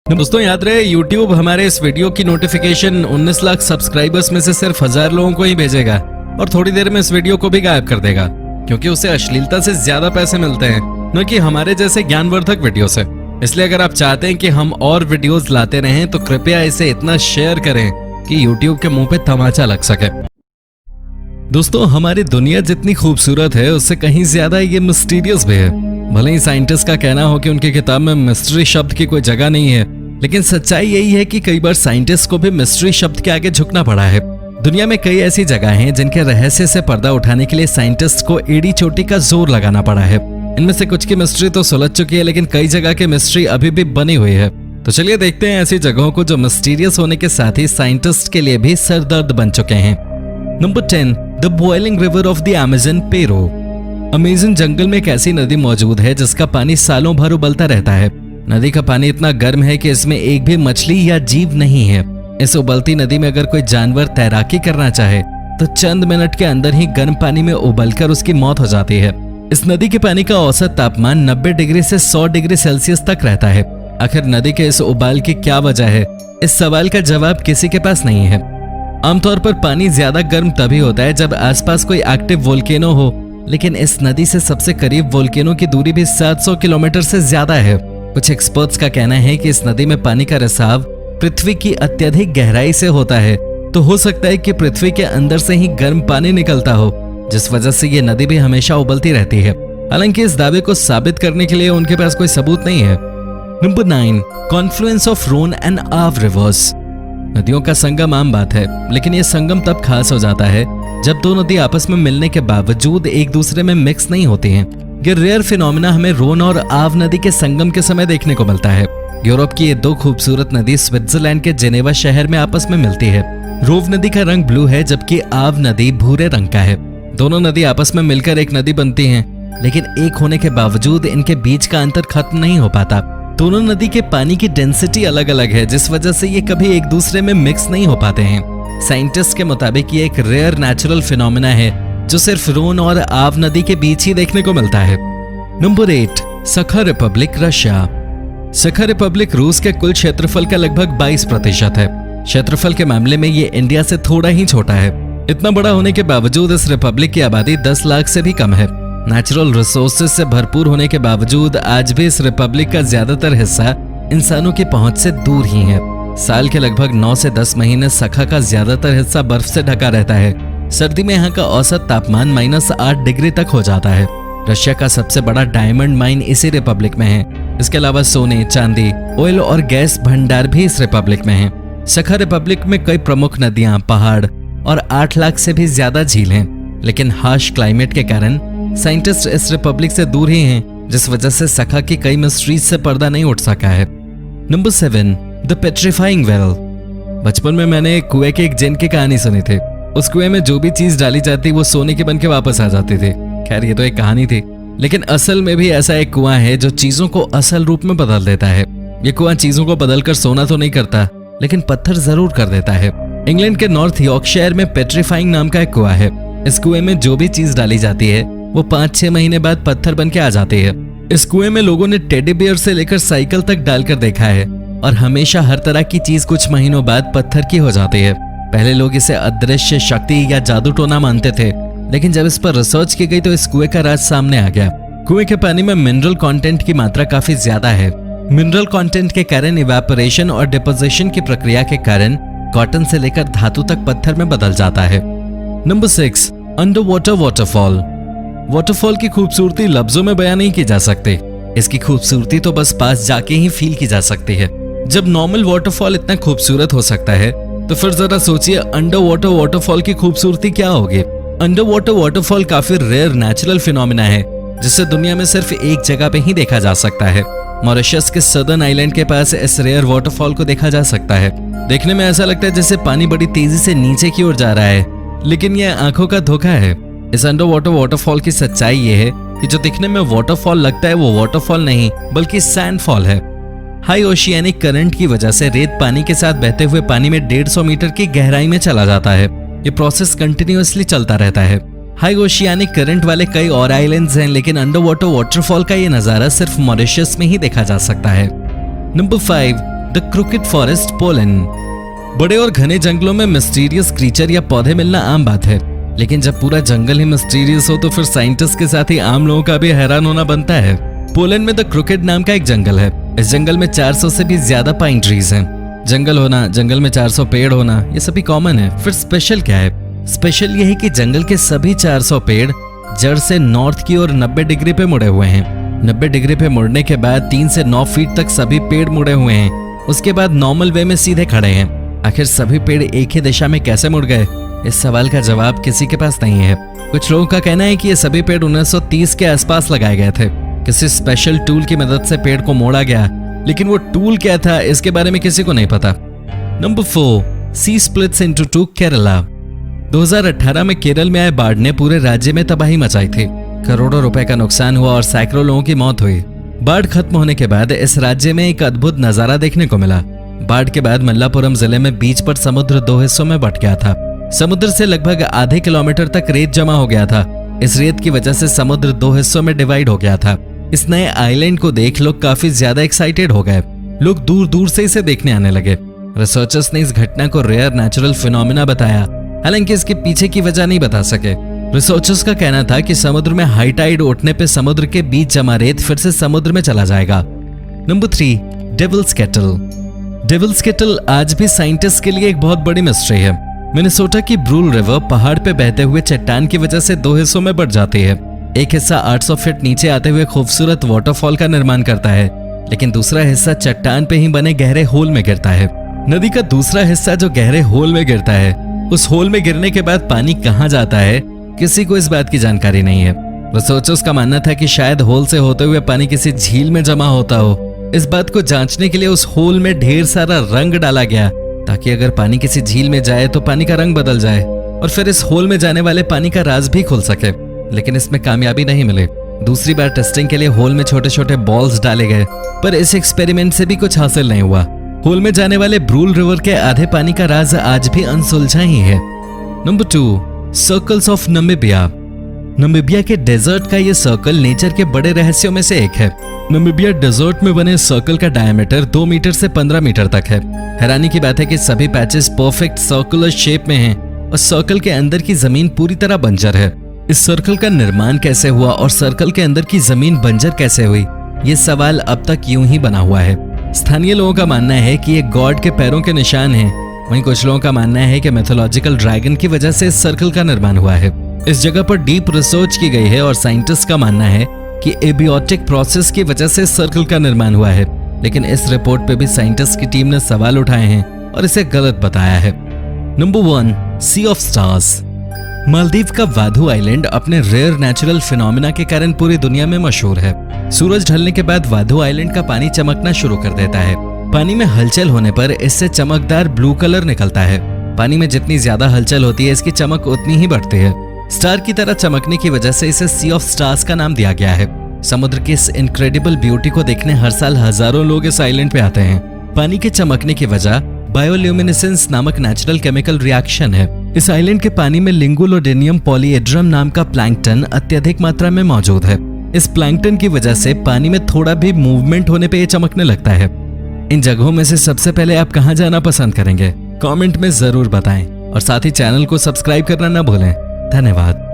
दोस्तों याद रहे, YouTube हमारे इस वीडियो की नोटिफिकेशन 19 लाख सब्सक्राइबर्स में से सिर्फ 1000 लोगों को ही भेजेगा और थोड़ी देर में इस वीडियो को भी गायब कर देगा, क्योंकि उसे अश्लीलता से ज्यादा पैसे मिलते हैं, न कि हमारे जैसे ज्ञानवर्धक वीडियो से। इसलिए अगर आप चाहते हैं कि हम और वीडियोस लाते रहें तो कृपया इसे इतना शेयर करें कि YouTube के मुंह पे तमाचा लग सके। दोस्तों, हमारी दुनिया जितनी खूबसूरत है उससे कहीं ज्यादा ये मिस्टीरियस भी है। भले ही साइंटिस्ट का कहना हो कि उनकी किताब में मिस्ट्री शब्द की कोई जगह नहीं है, लेकिन सच्चाई यही है कि कई बार साइंटिस्ट को भी मिस्ट्री शब्द के आगे झुकना पड़ा है। दुनिया में कई ऐसी जगह हैं जिनके रहस्य से पर्दा उठाने के लिए साइंटिस्ट को एड़ी चोटी का जोर लगाना पड़ा है। इनमें से कुछ की मिस्ट्री तो सुलझ चुकी है, लेकिन कई जगह की मिस्ट्री अभी भी बनी हुई है। तो चलिए देखते हैं ऐसी जगहों को जो मिस्टीरियस होने के साथ ही साइंटिस्ट के लिए भी सरदर्द बन चुके हैं। Number 10, the boiling river of the Amazon, Peru. Amazon जंगल में एक ऐसी नदी मौजूद है जिसका पानी सालों भर उबलता रहता है। नदी का पानी इतना गर्म है कि इसमें एक भी मछली या जीव नहीं है। इस उबलती नदी में अगर कोई जानवर तैराकी करना चाहे तो चंद मिनट के अंदर ही गर्म पानी में उबलकर उसकी मौत हो जाती है। इस नदी के पानी का औसत तापमान 90 डिग्री से 100 डिग्री सेल्सियस तक रहता है। आखिर नदी के इस उबाल की क्या वजह है, इस सवाल का जवाब किसी के पास नहीं है। आमतौर पर पानी ज्यादा गर्म तभी होता है जब आसपास कोई एक्टिव वोल्केनो हो, लेकिन इस नदी से सबसे करीब वोल्केनो की दूरी भी 700 किलोमीटर से ज्यादा है। कुछ एक्सपर्ट्स का कहना है कि इस नदी में पानी का रिसाव पृथ्वी की अत्यधिक गहराई से होता है, तो हो सकता है कि पृथ्वी के अंदर से ही गर्म पानी निकलता हो, जिस वजह से ये नदी भी हमेशा उबलती रहती है। हालांकि इस दावे को साबित करने के लिए उनके पास कोई सबूत नहीं है। Number 9, confluence of Rhone and Arve rivers. नदियों का संगम आम बात है, लेकिन यह संगम तब खास हो जाता है जब दो नदी आपस में मिलने के बावजूद एक दूसरे में मिक्स नहीं होती हैं। ये रेयर फिनोमिना हमें रोन और आव नदी के संगम के समय देखने को मिलता है। यूरोप की ये दो खूबसूरत नदी स्विट्जरलैंड के जेनेवा शहर में आपस में मिलती है। रोव नदी का रंग ब्लू है जबकि आव नदी भूरे रंग का है। दोनों नदी आपस में मिलकर एक नदी बनती हैं, लेकिन एक होने के बावजूद इनके बीच का अंतर खत्म नहीं हो पाता। दोनों नदी के पानी की डेंसिटी अलग अलग है, जिस वजह से ये कभी एक दूसरे में मिक्स नहीं हो पाते हैं। साइंटिस्ट के मुताबिक ये एक रेयर नेचुरल फिनोमिना है जो सिर्फ रोन और आव नदी के बीच ही देखने को मिलता है। नंबर 8, सखा रिपब्लिक, रशिया। सखा रिपब्लिक रूस के कुल क्षेत्रफल का लगभग 22% है। क्षेत्रफल के मामले में ये इंडिया से थोड़ा ही छोटा है। इतना बड़ा होने के बावजूद इस रिपब्लिक की आबादी 10 लाख से भी कम है। नेचुरल रिसोर्सेज से भरपूर होने के बावजूद आज भी इस रिपब्लिक का ज्यादातर हिस्सा इंसानों की पहुंच से दूर ही है। साल के लगभग 9 से 10 महीने सखा का ज्यादातर हिस्सा बर्फ से ढका रहता है। सर्दी में यहाँ का औसत तापमान -8 डिग्री तक हो जाता है। रशिया का सबसे बड़ा डायमंड माइन इसी रिपब्लिक में है। इसके अलावा सोने, चांदी, ऑयल और गैस भंडार भी इस रिपब्लिक में है। सखा रिपब्लिक में कई प्रमुख नदियां, पहाड़ और 8 लाख से भी ज्यादा झील हैं, लेकिन हार्श क्लाइमेट के कारण साइंटिस्ट इस रिपब्लिक से दूर ही हैं, जिस वजह से सखा की कई मिस्ट्रीज से पर्दा नहीं उठ सका है। Number 7, the petrifying well. बचपन में मैंने एक कुएं के एक जिन की कहानी सुनी थी। उस कुएं में जो भी चीज डाली जाती वो सोने की बन के वापस आ जाती थी। खैर, ये तो एक कहानी थी, लेकिन असल में भी ऐसा एक कुआं है जो चीजों को असल रूप में बदल देता है। ये कुआं चीजों को बदलकर सोना तो नहीं करता, लेकिन पत्थर जरूर कर देता है। इंग्लैंड के नॉर्थ यॉर्कशायर में पेट्रीफाइंग नाम का एक कुआं है। इस कुएं में जो भी चीज डाली जाती है वो 5-6 महीने बाद पत्थर बन के आ जाती है। इस कुएं में लोगों ने टेडी बियर से लेकर साइकिल तक डालकर देखा है, और हमेशा हर तरह की चीज कुछ महीनों बाद पत्थर की हो जाती है। पहले लोग इसे अदृश्य शक्ति या जादू टोना मानते थे, लेकिन जब इस पर रिसर्च की गई तो इस कुएं का राज सामने आ गया। कुएं के पानी में मिनरल कंटेंट की मात्रा काफी ज्यादा है। मिनरल कंटेंट के कारण इवेपोरेशन और डिपोजिशन की प्रक्रिया के कारण कॉटन से लेकर धातु तक पत्थर में बदल जाता है। Number 6, under water waterfall. Waterfall की खूबसूरती लफ्जों में बयान नहीं की जा सकती। इसकी खूबसूरती तो बस पास जाके ही फील की जा सकती है। जब नॉर्मल वाटरफॉल इतना खूबसूरत हो सकता है, तो फिर जरा सोचिए अंडर वाटर वाटरफॉल की खूबसूरती क्या होगी। अंडर वाटर वाटरफॉल काफी रेयर नेचुरल फिनोमिना है, जिसे दुनिया में सिर्फ एक जगह पे ही देखा जा सकता है। मॉरिशस के सदर्न आइलैंड के पास इस रेयर वाटरफॉल को देखा जा सकता है। देखने में ऐसा लगता है जैसे पानी बड़ी तेजी से नीचे की ओर जा रहा है, लेकिन यह आंखों का धोखा है। इस अंडर वाटर वाटरफॉल की सच्चाई ये है कि जो दिखने में वाटरफॉल लगता है वो वाटरफॉल नहीं बल्कि सैंडफॉल है। हाई ओशियानिक करंट की वजह से रेत पानी के साथ बहते हुए पानी में 150 मीटर की गहराई में चला जाता है। ये प्रोसेस कंटिन्यूअसली चलता रहता है। हाई ओशियानिक करंट वाले कई और आइलैंड्स हैं, लेकिन अंडर वाटर वाटरफॉल का ये नजारा सिर्फ मॉरिशस में ही देखा जा सकता है। Number 5, the crooked forest Poland. बड़े और घने जंगलों में मिस्टीरियस क्रीचर या पौधे मिलना आम बात है, लेकिन जब पूरा जंगल ही मिस्टीरियस हो तो फिर साइंटिस्ट के साथ ही आम लोगों का भी हैरान होना बनता है। पोलैंड में द क्रूकेड नाम का एक जंगल है। इस जंगल में 400 से भी ज्यादा पाइन ट्रीज हैं। जंगल होना, जंगल में 400 पेड़ होना, ये सभी कॉमन है। फिर स्पेशल क्या है? स्पेशल ये है कि जंगल के सभी 400 पेड़ जड़ से नॉर्थ की ओर 90 डिग्री पे मुड़े हुए हैं। 90 डिग्री पे मुड़ने के बाद 3 से 9 फीट तक सभी पेड़ मुड़े हुए हैं। उसके बाद नॉर्मल वे में सीधे खड़े हैं। आखिर सभी पेड़ एक ही दिशा में कैसे मुड़ गए? इस सवाल का जवाब किसी के पास नहीं है। कुछ लोगों का कहना है कि ये सभी पेड़ 1930 के आसपास लगाए गए थे। किसी स्पेशल टूल की मदद से पेड़ को मोड़ा गया, लेकिन वो टूल क्या था इसके बारे में किसी को नहीं पता। नंबर 4, सी स्प्लिट्स इनटू टू केरला। 2018 में केरल में आए बाढ़ ने पूरे राज्य में तबाही मचाई थी। करोड़ों रुपए का नुकसान हुआ और सैकड़ों लोगों की मौत हुई। बाढ़ खत्म होने के बाद इस राज्य में एक अद्भुत नजारा देखने को मिला। बाढ़ के बाद मल्लापुरम जिले में बीच पर समुद्र 2 हिस्सों में बंट गया था। समुद्र से लगभग आधे किलोमीटर तक रेत जमा हो गया था। इस रेत की वजह से समुद्र 2 हिस्सों में डिवाइड हो गया था। इस नए आइलैंड को देख लोग काफी ज्यादा एक्साइटेड हो गए। लोग दूर दूर से इसे देखने आने लगे। रिसर्चर्स ने इस घटना को रेयर नेचुरल फिनोमिना बताया, हालांकि इसके पीछे की वजह नहीं बता सके। रिसर्चर्स का कहना था कि समुद्र में हाई टाइड उठने पे समुद्र के बीच जमा रेत फिर से समुद्र में चला जाएगा। Number 3, devil's kettle. Devil's kettle आज भी साइंटिस्ट के लिए एक बहुत बड़ी मिस्ट्री है। मिनेसोटा की ब्रूल रिवर पहाड़ पे बहते हुए चट्टान की वजह से 2 हिस्सों में बंट जाती है। एक हिस्सा 800 फीट नीचे आते हुए खूबसूरत वाटरफॉल का निर्माण करता है, लेकिन दूसरा हिस्सा चट्टान पे ही बने गहरे होल में गिरता है। नदी का दूसरा हिस्सा जो गहरे होल में गिरता है, उस होल में गिरने के बाद पानी कहाँ जाता है, किसी को इस बात की जानकारी नहीं है। रिसर्चर्स का मानना था कि शायद होल से होते हुए पानी किसी झील में जमा होता हो। इस बात को जांचने के लिए उस होल में ढेर सारा रंग डाला गया, ताकि अगर पानी किसी झील में जाए तो पानी का रंग बदल जाए और फिर इस होल में जाने वाले पानी का राज भी खुल सके। लेकिन इसमें कामयाबी नहीं मिली। दूसरी बार टेस्टिंग के लिए होल में छोटे छोटे बॉल्स डाले गए, पर इस एक्सपेरिमेंट से भी कुछ हासिल नहीं हुआ। होल में जाने वाले ब्रूल रिवर के आधे पानी का राज आज भी अनसुलझा ही है। Number 2, circles of Namibia. Namibia के डेजर्ट का ये सर्कल नेचर के बड़े रहस्यों में से एक है। नामीबिया डेजर्ट में बने सर्कल का डायमीटर 2 मीटर से 15 मीटर तक है। हैरानी की बात है कि सभी पैचेस परफेक्ट सर्कुलर शेप में हैं और सर्कल के अंदर की जमीन पूरी तरह बंजर है। इस सर्कल का निर्माण कैसे हुआ और सर्कल के अंदर की जमीन बंजर कैसे हुई, ये सवाल अब तक यूं ही बना हुआ है। स्थानीय लोगों का मानना है कि ये गॉड के पैरों के निशान हैं। वहीं कुछ लोगों का मानना है कि मैथोलॉजिकल ड्रैगन की वजह से इस सर्कल का निर्माण हुआ है। इस जगह पर डीप रिसर्च की गई है और साइंटिस्ट का मानना है कि एबियोटिक प्रोसेस की वजह से सर्कल का निर्माण हुआ है। लेकिन इस रिपोर्ट पे भी साइंटिस्ट की टीम ने सवाल उठाए हैं और इसे गलत बताया है। Number 1, sea of stars. Maldives का वाधु आइलैंड अपने रेयर नेचुरल फिनोमिना के कारण पूरी दुनिया में मशहूर है। सूरज ढलने के बाद वाधु आइलैंड का पानी चमकना शुरू कर देता है। पानी में हलचल होने पर इससे चमकदार ब्लू कलर निकलता है। पानी में जितनी ज्यादा हलचल होती है, इसकी चमक उतनी ही बढ़ती है। स्टार की तरह चमकने की वजह से इसे सी ऑफ स्टार्स का नाम दिया गया है। समुद्र की इस इनक्रेडिबल ब्यूटी को देखने हर साल हजारों लोग इस आइलैंड पे आते हैं। पानी के चमकने की वजह बायोल्यूमिनेसेंस नामक नेचुरल केमिकल रिएक्शन है। इस आइलैंड के पानी में लिंगुलोडेनियम पॉलीएड्रम नाम का प्लैंकटन अत्यधिक मात्रा में मौजूद है। इस प्लैंकटन की वजह से पानी में थोड़ा भी मूवमेंट होने पे ये चमकने लगता है। इन जगहों में से सबसे पहले आप कहां जाना पसंद करेंगे? कमेंट में जरूर बताएं और साथ ही चैनल को सब्सक्राइब करना न भूलें। धन्यवाद।